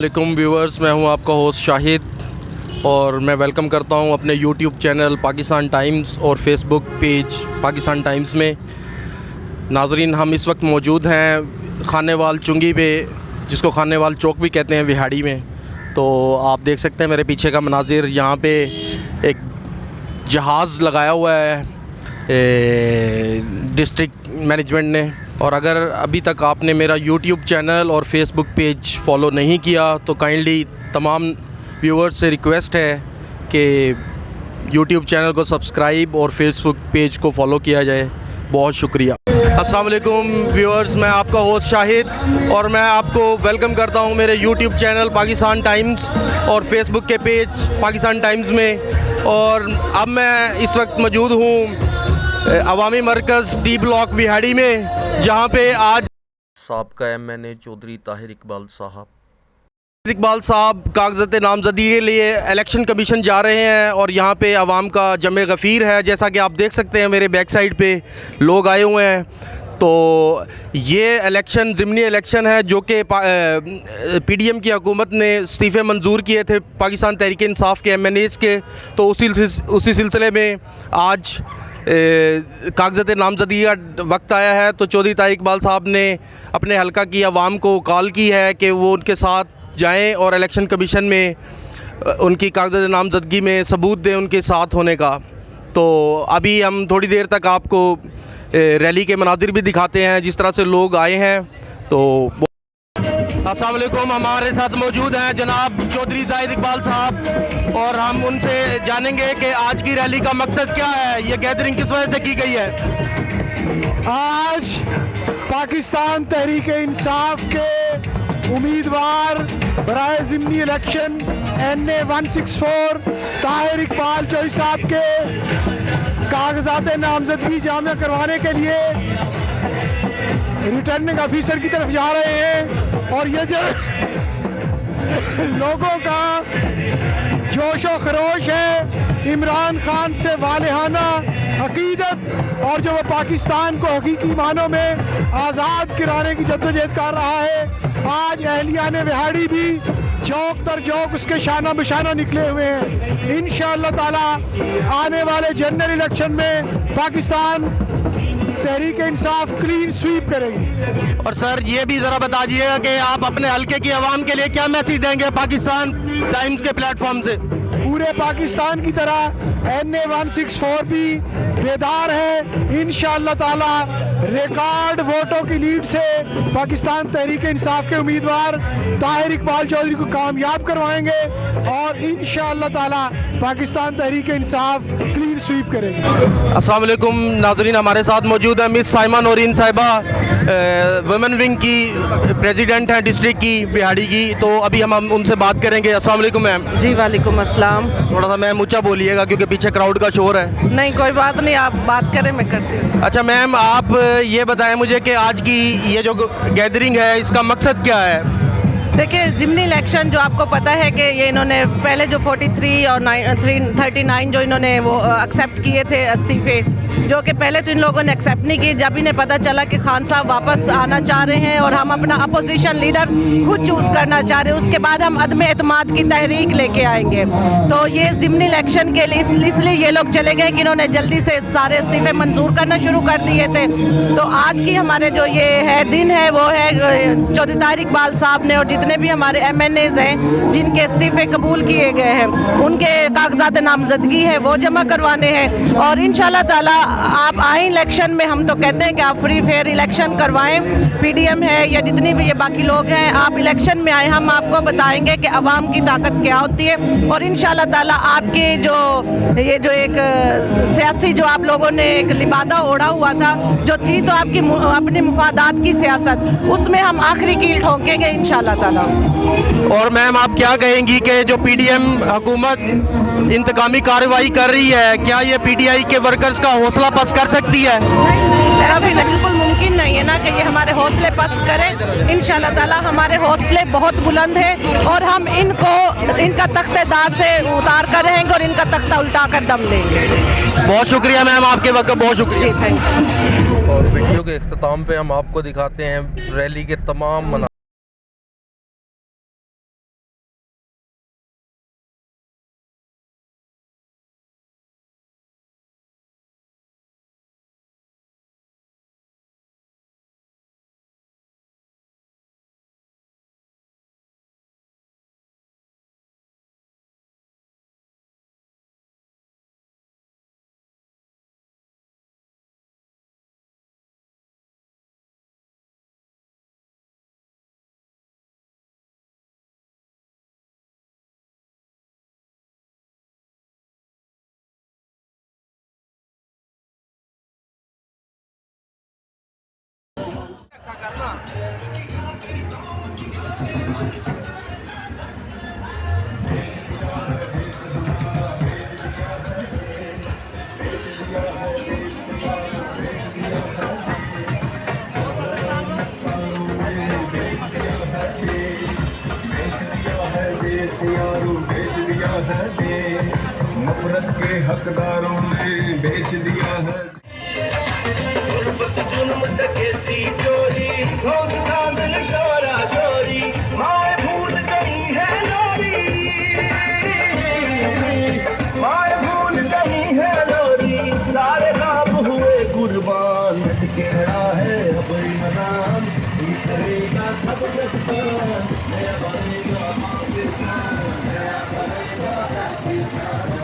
वालेकुम व्यूअर्स, मैं हूं आपका होस्ट शाहिद और मैं वेलकम करता हूं अपने यूट्यूब चैनल पाकिस्तान टाइम्स और फेसबुक पेज पाकिस्तान टाइम्स में। नाजरीन, हम इस वक्त मौजूद हैं खानेवाल चुंगी पे, जिसको खानेवाल चौक भी कहते हैं विहाड़ी में। तो आप देख सकते हैं मेरे पीछे का मनाजिर, यहाँ पे एक जहाज़ लगाया हुआ है डिस्ट्रिक्ट मैनेजमेंट ने। और अगर अभी तक आपने मेरा यूट्यूब चैनल और फेसबुक पेज फॉलो नहीं किया तो काइंडली तमाम व्यूअर्स से रिक्वेस्ट है कि यूट्यूब चैनल को सब्सक्राइब और फेसबुक पेज को फॉलो किया जाए। बहुत शुक्रिया। अस्सलाम वालेकुम व्यूअर्स, मैं आपका होस्ट शाहिद और मैं आपको वेलकम करता हूं मेरे यूट्यूब चैनल पाकिस्तान टाइम्स और फेसबुक के पेज पाकिस्तान टाइम्स में। और अब मैं इस वक्त मौजूद हूं अवामी मरकज़ टी ब्लॉक विहाड़ी में, जहां पे आज साबका MNA चौधरी ताहिर इकबाल साहब कागज़ात नामज़दगी के लिए इलेक्शन कमीशन जा रहे हैं और यहाँ पे आवाम का जमे गफ़ीर है। जैसा कि आप देख सकते हैं मेरे बैक साइड पे लोग आए हुए हैं। तो ये इलेक्शन ज़िमनी इलेक्शन है जो कि PDM की हुकूमत ने इस्तीफ़े मंजूर किए थे पाकिस्तान तहरीक इंसाफ के MNAs के। तो उसी सिलसिले में आज कागज़ात नामज़दगी का वक्त आया है। तो चौधरी ताहिर इकबाल साहब ने अपने हलका की आवाम को कॉल की है कि वो उनके साथ जाएं और इलेक्शन कमीशन में उनकी कागज़ात नामज़दगी में सबूत दें उनके साथ होने का। तो अभी हम थोड़ी देर तक आपको रैली के मनाजिर भी दिखाते हैं जिस तरह से लोग आए हैं। तो अस्सलाम वालेकुम, हमारे साथ मौजूद हैं जनाब चौधरी ताहिर इकबाल साहब और हम उनसे जानेंगे कि आज की रैली का मकसद क्या है, ये गैदरिंग किस वजह से की गई है। आज पाकिस्तान तहरीक इंसाफ के उम्मीदवार बराए ज़िमनी इलेक्शन NA 164 ताहिर इकबाल चौधरी साहब के कागजात नामजदगी जामा करवाने के लिए रिटर्निंग ऑफिसर की तरफ जा रहे हैं। और ये जो लोगों का जोश व खरोश है इमरान खान से वालिहाना अकीदत और जो वो पाकिस्तान को हकीकी मानों में आज़ाद कराने की जद्दोजहद कर रहा है। आज अहलियान विहाड़ी भी चौक दर चौक उसके शाना बशाना निकले हुए हैं। इंशाअल्लाह ताला आने वाले जनरल इलेक्शन में पाकिस्तान तहरीक इंसाफ क्लीन स्वीप करेगी। और सर ये भी ज़रा बता दीजिएगा कि आप अपने हलके की आवाम के लिए क्या मैसेज देंगे पाकिस्तान टाइम्स के प्लेटफॉर्म से। पूरे पाकिस्तान की तरह NA 164 भी बेदार है। इंशाअल्लाह ताला रिकॉर्ड वोटों की लीड से पाकिस्तान तहरीक इंसाफ के उम्मीदवार ताहिर इकबाल चौधरी को कामयाब करवाएंगे और इंशाअल्लाह ताला पाकिस्तान तहरीक इंसाफ क्लीन स्वीप करेंगे। अस्सलाम वालेकुम नाज़रीन, हमारे साथ मौजूद है मिस साइमा नौरीन साहिबा, वुमेन विंग की प्रेसिडेंट हैं डिस्ट्रिक्ट की बिहाड़ी की। तो अभी हम उनसे बात करेंगे। अस्सलाम वालेकुम मैम। जी वालेकुम अस्सलाम। थोड़ा सा मैम ऊँचा बोलिएगा क्योंकि पीछे क्राउड का शोर है। नहीं कोई बात नहीं, आप बात करें मैं करती हूँ। अच्छा मैम, आप ये बताएं मुझे कि आज की ये जो गैदरिंग है इसका मकसद क्या है। देखिए ज़िमनी इलेक्शन जो आपको पता है कि ये इन्होंने पहले जो 43 और 39 जो इन्होंने वो एक्सेप्ट किए थे इस्तीफ़े, जो कि पहले तो इन लोगों ने एक्सेप्ट नहीं किए। जब इन्हें पता चला कि खान साहब वापस आना चाह रहे हैं और हम अपना अपोजिशन लीडर खुद चूज़ करना चाह रहे हैं, उसके बाद हम अदम एतमाद की तहरीक लेके आएंगे। तो ये ज़िमनी इलेक्शन के लिए इसलिए ये लोग चले गए कि इन्होंने जल्दी से सारे इस्तीफ़े मंजूर करना शुरू कर दिए थे। तो आज की हमारे जो ये है दिन है वो है चौधरी ताहिर इकबाल साहब ने और जितने भी हमारे MNAs हैं जिनके इस्तीफ़े कबूल किए गए हैं उनके कागजात नामजदगी है वो जमा करवाने हैं। और इंशाल्लाह ताला आप आए इलेक्शन में, हम तो कहते हैं कि आप फ्री फेयर इलेक्शन करवाएं। PDM है या जितनी भी ये बाकी लोग हैं, आप इलेक्शन में आए, हम आपको बताएंगे कि अवाम की ताकत क्या होती है। और इंशाल्लाह ताला आपके ये जो एक सियासी जो आप लोगों ने एक लिबादा ओढ़ा हुआ था जो थी तो आपकी अपनी मुफादात की सियासत, उसमें हम आखिरी कील ठोंकेंगे इंशाल्लाह ताला। और मैम आप क्या कहेंगी कि जो PDM हुकूमत इंतकामी कार्रवाई कर रही है, क्या ये PTI के वर्कर्स का हौसला पस्त कर सकती है। अभी बिल्कुल मुमकिन नहीं है ना कि ये हमारे हौसले पस्त करें। इंशाल्लाह ताला हमारे हौसले बहुत बुलंद हैं और हम इनका तख्तेदार से उतार कर रहेंगे और इनका तख्ता उल्टा कर दम लेंगे। बहुत शुक्रिया मैम, आपके वक्त बहुत शुक्रिया। जी थैंक यू। और वीडियो के इख्तिताम पे हम आपको दिखाते हैं रैली के तमाम नफरत के हकदारों ने बेच दिया है। जुल्म डकैती चोरी शोरा शोरी माए भूल गई है लोरी, माए भूल गई है लोरी, सारे राम हुए कुर्बान, के खड़ा है बड़ी मैदान, करेगा सब नुकसान, नया बनेगा पाकिस्तान, नया बनेगा पाकिस्तान।